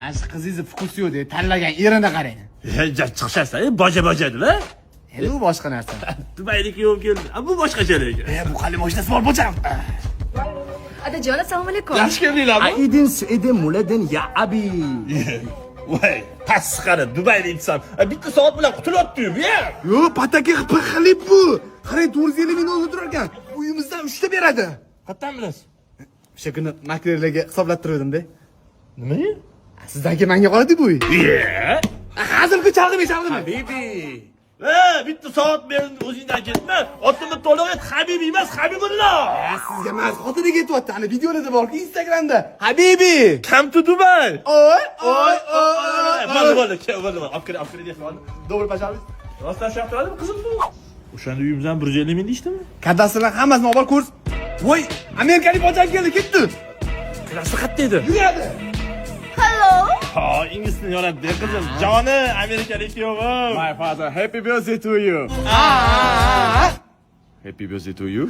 Ash qizingizni fokusi yo'q deb tanlagan erini qarang. Chiqishasiz, boja-bojadi-la. Endi u boshqa narsa. Dubaylik kuyov keldi. Bu boshqachalik. Bu qalin mashinasi bor bocham. Adajon, assalomu alaykum. Yaxshi keldinglarmi? Aidin Suidin Muladin ya abi. Voy, tasqari Dubaylik desam, bitta soat bilan qutulyapti-yu, bu yer. Yo, pataki qilib bu. Qarang, 450 ming o'zi turar ekan. Uyimizdan 3 ta beradi. Qayerdan bilasiz? O'sha kuni maklerlarga hisoblab turdim-da. Nimaga? Sizdan keyin menga qoladi bu uy. Hazilga chalg'imay. Habibi. Bitta soat men o'zingdan ketma. Otimni to'liq et, Habibi emas, Habibulloh. Sizga emas, xotiniga aytyapti. Ana videolarda bor-ku Instagramda. Habibi. Come to Dubai. Oy. Bo'ldi. Olib kir deyapman. To'g'ri bajaramiz. Rostdan shu yoqda qizim bu. O'shanda uyimizdan 150 ming deyishdimi? Kadastrlar hammasini olib ko'rs. Voy, amerikalik bojam keldi, ketdi. Klassa qayerda edi? Yuradi. Hello. Ha, inglizni yoradi qizim. Joni amerikalik kuyovim. My father, happy birthday to you. Happy birthday to you.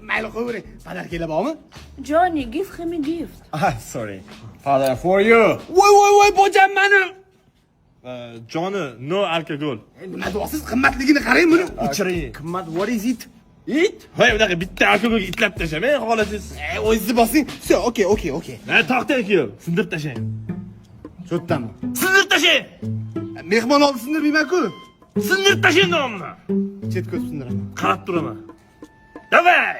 Mayli qo'yavering. Padar kelib bormi? Johnny, give him a gift. Sorry. Father, for you. Voy, bojam meni. Joni no alkogol. Nima deyapsiz? Qimmatligini qarang buni. Ichiring. Qimmat, what is it? It? Voy, unaqa bitta alkogolga itlab tashamang, xohlasangiz. O'zingizni bosing. Все, okay. To'xtang kuyov, sindirib tashlang. Cho'ttami? Sindirib tashlang. Mehmon olib sindirmayman-ku. Sindirib tashlang nomni. Chetga o'tib sindiraman. Qarab turaman. Davay!